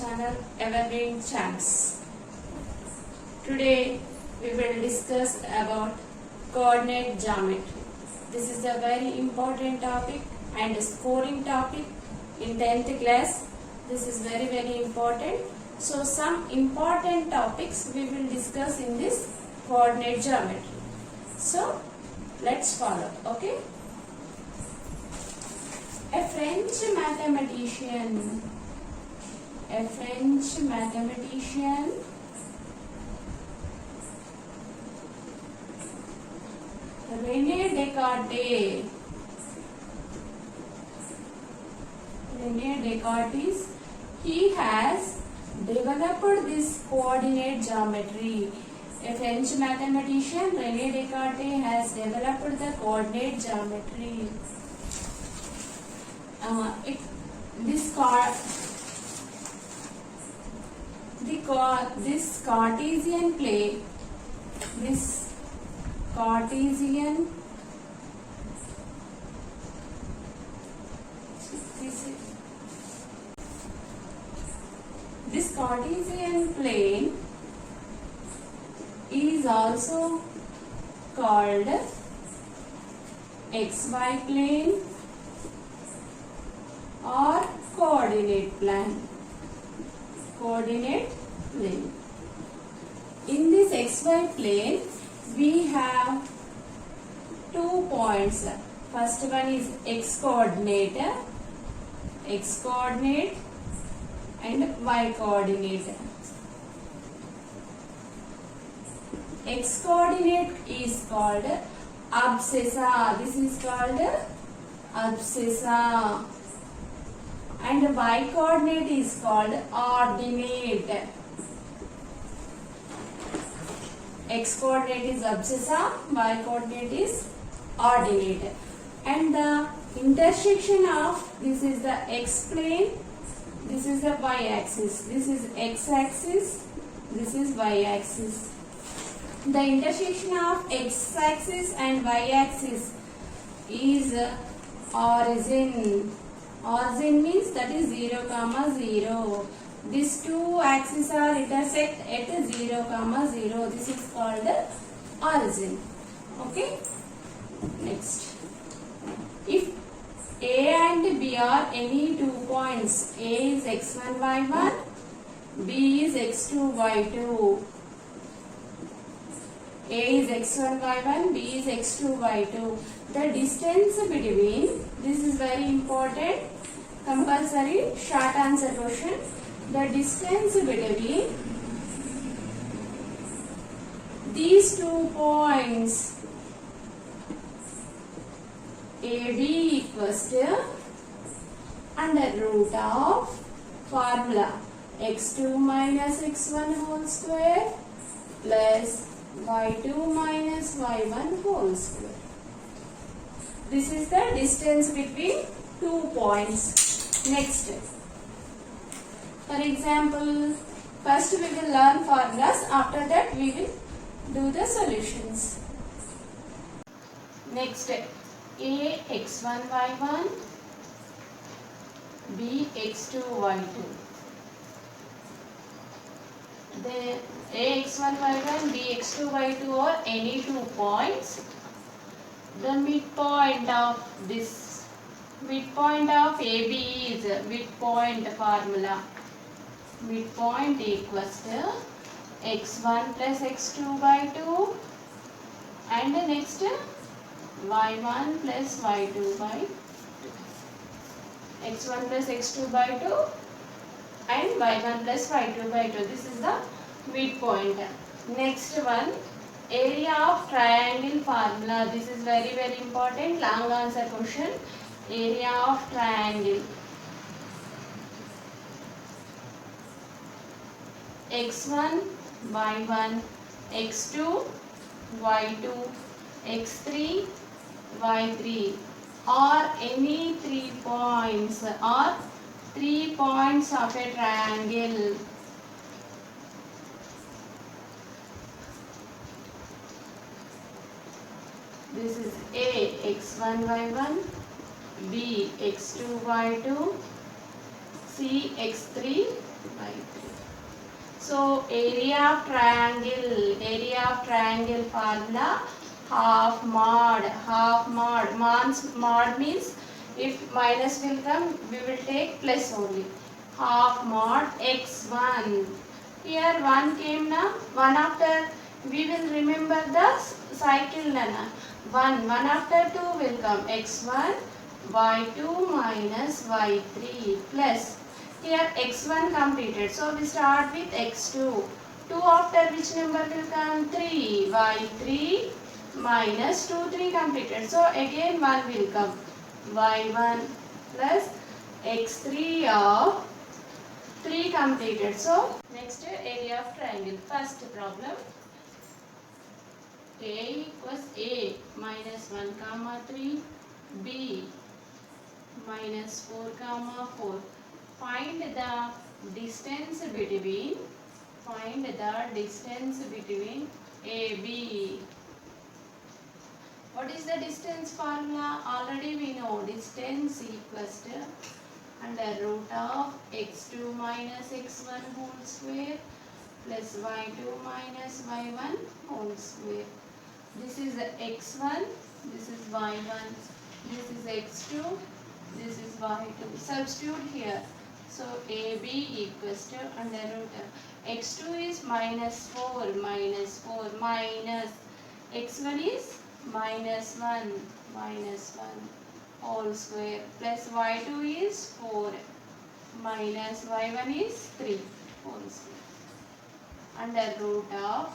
channel Evergreen Champs. Today we will discuss about coordinate geometry. This is a very important topic and scoring topic in 10th class. This is very important. So some important topics we will discuss in this coordinate geometry. So let's follow. Okay. A French mathematician René Descartes, he has developed this coordinate geometry. A French mathematician, René Descartes, has developed the coordinate geometry. This Cartesian plane, this Cartesian plane is also called XY plane or coordinate plane. In this XY plane, we have 2 points. First one is X coordinate and Y coordinate. X coordinate is called abscissa. This is called abscissa. And Y coordinate is called ordinate. X coordinate is abscissa, Y coordinate is ordinate. And the intersection of this is the X plane, this is the Y axis, this is X axis, this is Y axis. The intersection of X axis and Y axis is origin. Origin means that is 0, 0. These two axes are intersect at 0, 0. This is called origin. Okay. Next, if A and B are any 2 points, A is x1, y1, B is x2, y2. A is x1, y1, B is x2, y2. The distance between, this is very important, compulsory short answer question. The distance between these 2 points AB equals to under root of formula x2 minus x1 whole square plus y2 minus y1 whole square. This is the distance between 2 points. Next, for example, first we will learn formulas, after that we will do the solutions. Next, A x1 y1, B x2 y2. The A x1 y1, B x2 y2 are any 2 points. The midpoint of AB is midpoint formula. Midpoint equals to x1 plus x2 by 2 and the next y1 plus y2 by 2. x1 plus x2 by 2 and y1 plus y2 by 2. This is the midpoint. Next one, area of triangle formula. This is very important, long answer question. Area of triangle. x1, y1, x2, y2, x3, y3 or any 3 points or 3 points of a triangle. This is A x1 y1, B x2 y2, C x3 by 3. So area of triangle formula half mod. Mod means if minus will come, we will take plus only. Half mod x1. Here 1 came now. 1 after we will remember the cycle nana. 1 after 2 will come x1 y2 minus y3 plus. Here x1 completed. So we start with x2. 2 after which number will come? 3. y3 minus 2, 3 completed. So again 1 will come. y1 plus x3 of 3 completed. So next area of triangle. First problem. A equals A minus 1 comma 3. B minus 4 comma 4. Find the distance between AB. What is the distance formula? Already we know distance equals to under root of x2 minus x1 whole square plus y2 minus y1 whole square. This is x1, this is y1, this is x2, this is y2. Substitute here. So AB equals to under root of x2 is minus 4 minus x1 is minus 1 whole square plus y2 is 4 minus y1 is 3 whole square under root of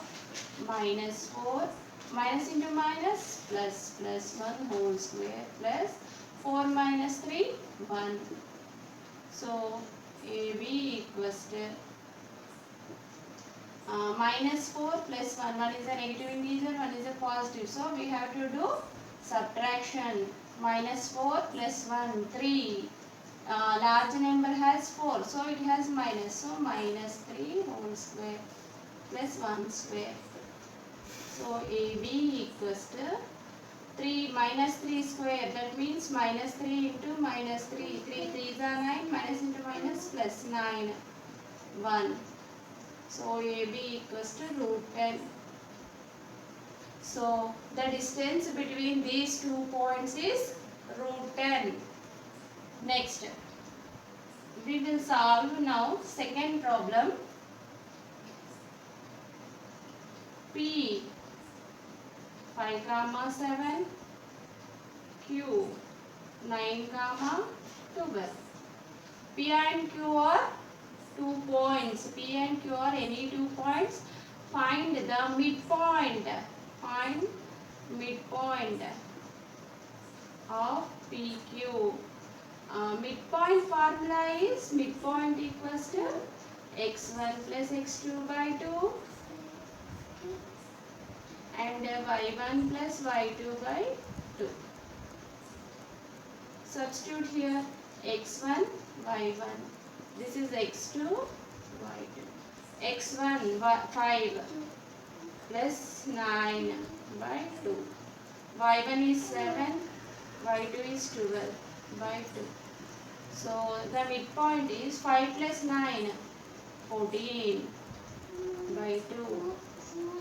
minus 4 minus into minus plus 1 whole square plus 4 minus 3 1. So AB equals to minus 4 plus 1. One is a negative integer, one is a positive. So we have to do subtraction. Minus 4 plus 1, 3. Large number has 4, so it has minus. So minus 3 whole square plus 1 square. So AB equals to 3 minus 3 square. That means minus 3 into minus 3. 3 3s are 9. Minus into minus plus 9. 1. So AB equals to root 10. So the distance between these 2 points is root 10. Next, we will solve now second problem. P 5 comma 7, Q 9 comma 12. P and Q are 2 points. P and Q are any 2 points. Find the midpoint. Find midpoint of PQ. Midpoint formula is midpoint equals to x1 plus x2 by 2 and y1 plus y2 by 2. Substitute here x1, y1. This is x2, y2. x1 5 plus 9 by 2. y1 is 7, y2 is 12 by 2. So the midpoint is 5 plus 9, 14 by 2.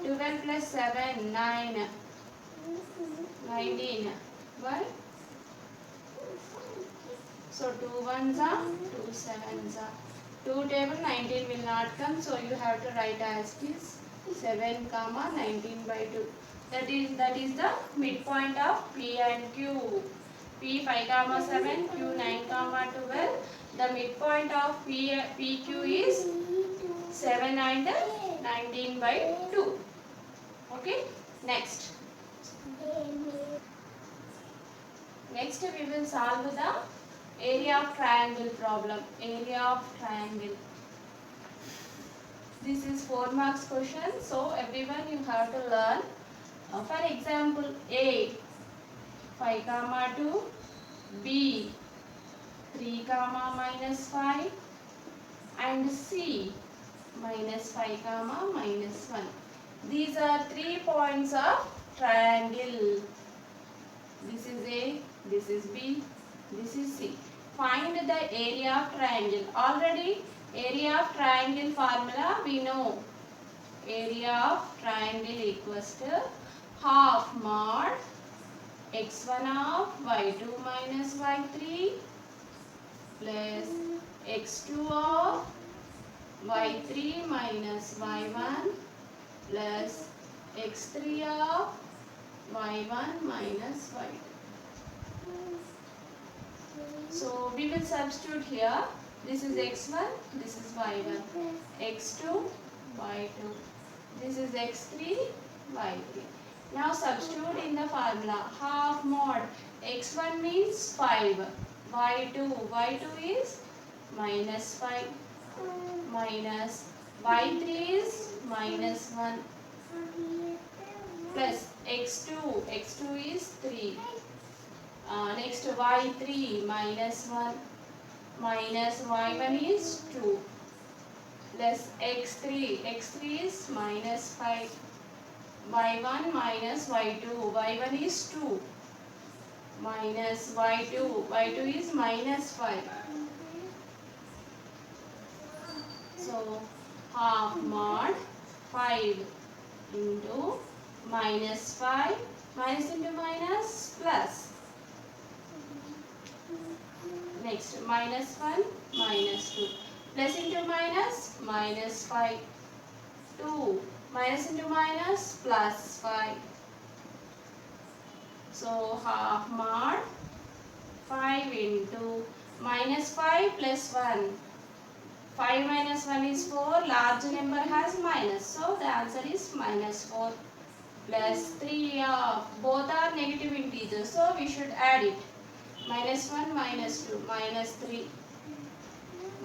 12 plus 7, 9, 19 by. So 2 ones are, 2 sevens are. 2 table 19 will not come, so you have to write as it is 7 comma 19 by 2. That is the midpoint of P and Q. P 5 comma 7, Q 9 comma 12. The midpoint of PQ is 7 and 19 by 2. Okay. Next we will solve the area of triangle problem. Area of triangle. This is 4 marks question. So everyone you have to learn. For example, A 5 comma 2, B 3 comma minus 5 and C minus 5 comma minus 1. These are 3 points of triangle. This is A, this is B, this is C. Find the area of triangle. Already Area of triangle formula we know. Area of triangle equals to half mod x1 of y2 minus y3 plus x2 of y3 minus y1 plus x3 of y1 minus y2. So we will substitute here. This is x1, this is y1, x2, y2. This is x3, y3. Now substitute in the formula. Half mod x1 means 5, y2 is minus 5, minus y3 is minus 1, plus x2 is 3. Next y3 minus 1 minus y1 is 2 plus x3 is minus 5, y1 minus y1 is 2 minus y2 is minus 5. So half mod 5 into minus 5, minus into minus plus. Next minus 1 minus 2 plus into minus minus 5, 2 minus into minus plus 5. So half mod 5 into minus 5 plus 1. 5 minus 1 is 4. Large number has minus. So the answer is minus 4 plus 3. Both are negative integers. So we should add it. Minus 1 minus 2 minus 3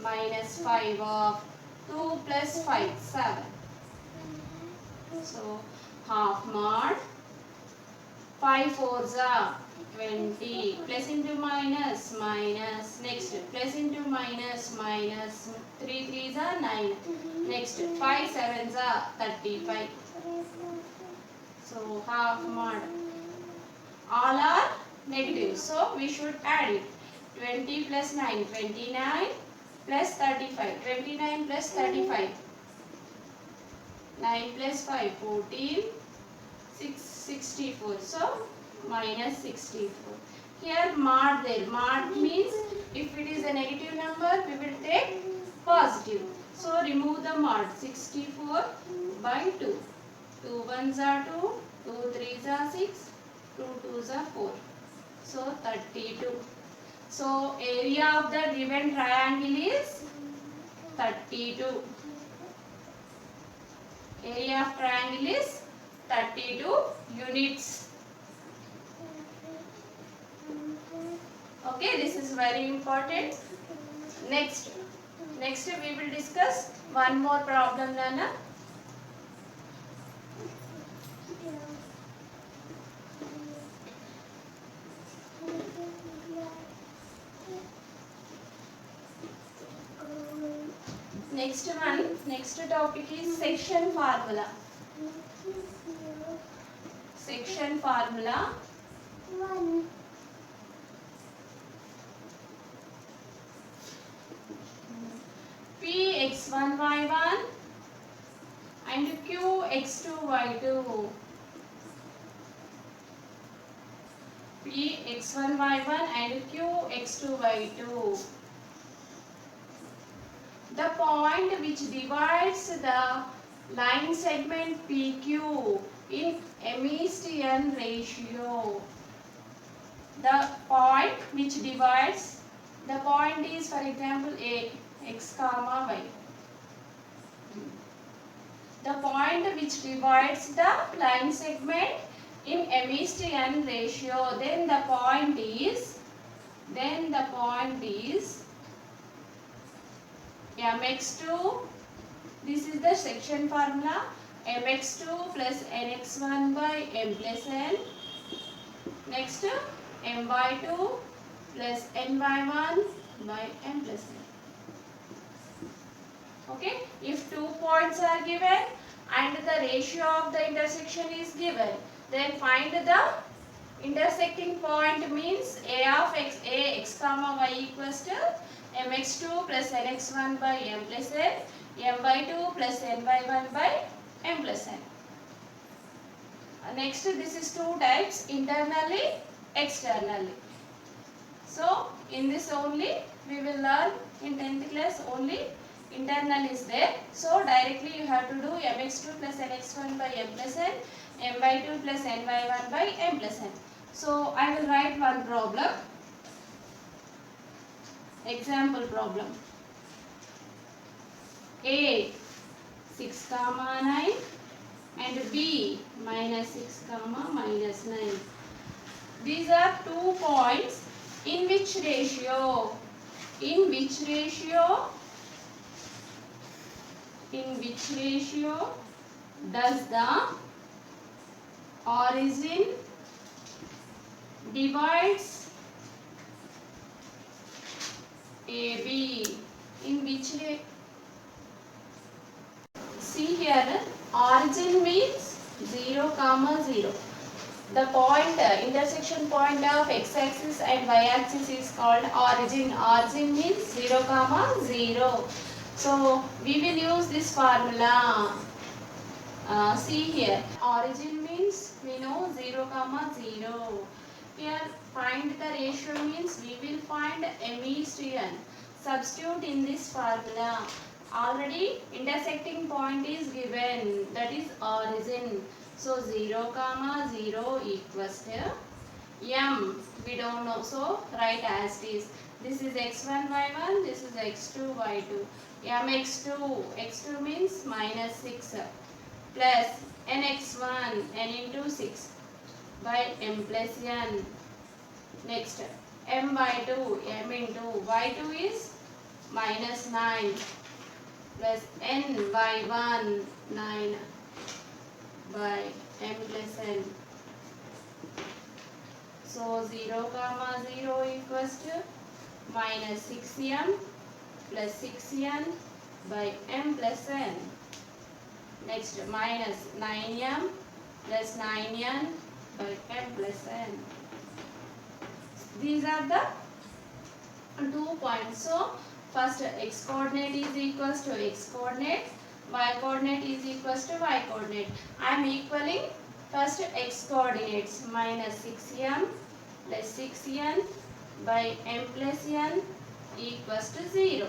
minus 5 of 2 plus 5 7. So half mod 5 4s are 20 plus into minus minus. Next plus into minus minus 3 3s are 9. Next 5 7s are 35. So half mod all are negative, so we should add it. 20 plus 9 29 plus 35 29 plus 35 9 plus 5 14 6 64. So minus 64. Here mod there. Mod means if it is a negative number we will take positive. So remove the mod. 64 by 2. 2 1s are 2, 2 3s are 6, 2 2s are 4. So 32. So area of the given triangle is 32. Area of triangle is 32 units. Okay, this is very important. Next we will discuss one more problem, Nana. Next topic is section formula. Section formula. P x1 y1 and Q x2 y2. P x1 y1 and Q x2 y2. The point which divides the line segment PQ in m is to n ratio. The point which divides, the point is for example A, x comma y. The point which divides the line segment in m is to n ratio, then the point is mx2, this is the section formula, mx2 plus nx1 by m plus n. Next m by 2 plus n by 1 by m plus n. Okay, if 2 points are given and the ratio of the intersection is given, then find the intersecting point. Means a of x, a x comma y equals to mx2 plus nx1 by m plus n, m by 2 plus n by 1 by m plus n. Next, this is two types, internally, externally. So in this only we will learn in 10th class only internal is there. So directly you have to do mx2 plus nx1 by m plus n, m by 2 plus n by 1 by m plus n. So I will write one problem. Example problem. A 6 comma 9 and B minus 6 comma minus 9. These are 2 points. In which ratio? In which ratio? In which ratio does the origin divides AB? In which ratio? See here, origin means 0 comma 0. The point, intersection point of x-axis and y-axis is called origin. Origin means 0 comma 0. So we will use this formula. See here, origin means we know 0 comma 0. Here find the ratio means we will find m is to n. Substitute in this formula. Already intersecting point is given, that is origin. So 0 comma 0 equals to m. We don't know, so write as it is. This is x1 y1, this is x2 y2. mx2, x2 means minus 6 plus nx1, n into 6 by m plus n. Next, m by 2, m into y2 is minus 9 plus n by 1, 9 by m plus n. So 0 comma 0 equals to minus 6m plus 6n by m plus n. Next, minus 9m plus 9n by m plus n. These are the 2 points. So first x coordinate is equals to x coordinate, y coordinate is equals to y coordinate. I am equaling first x coordinates, minus 6m plus 6n by m plus n equals to 0.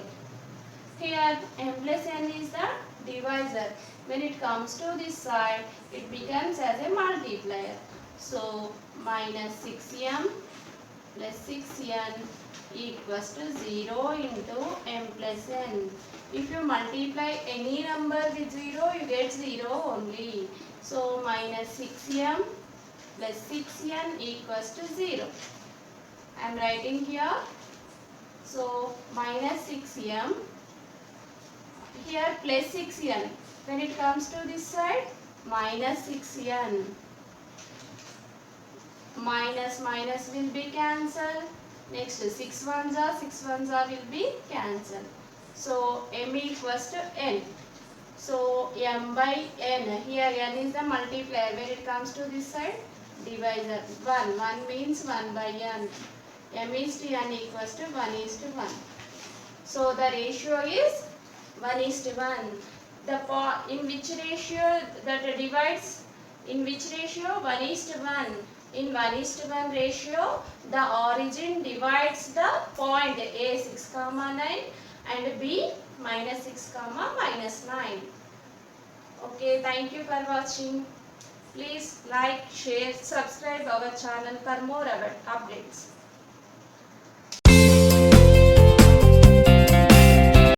Here m plus n is the divisor. When it comes to this side, it becomes as a multiplier. So minus 6m plus 6n equals to 0 into m plus n. If you multiply any number with 0, you get 0 only. So minus 6m plus 6n equals to 0. I am writing here. So minus 6m, here plus 6n. When it comes to this side, minus 6n. Minus minus will be cancelled. Next, 6 ones are will be cancelled. So m equals to n. So m by n. Here n is the multiplier. When it comes to this side, divisor. 1. 1 means 1 by n. M is to n equals to 1 is to 1. So the ratio is 1 is to 1. In which ratio that divides? In which ratio? 1 is to 1. In 1 is to 1 ratio, the origin divides the point A 6 comma 9 and B minus 6 comma minus 9. Okay, thank you for watching. Please like, share, subscribe our channel for more updates.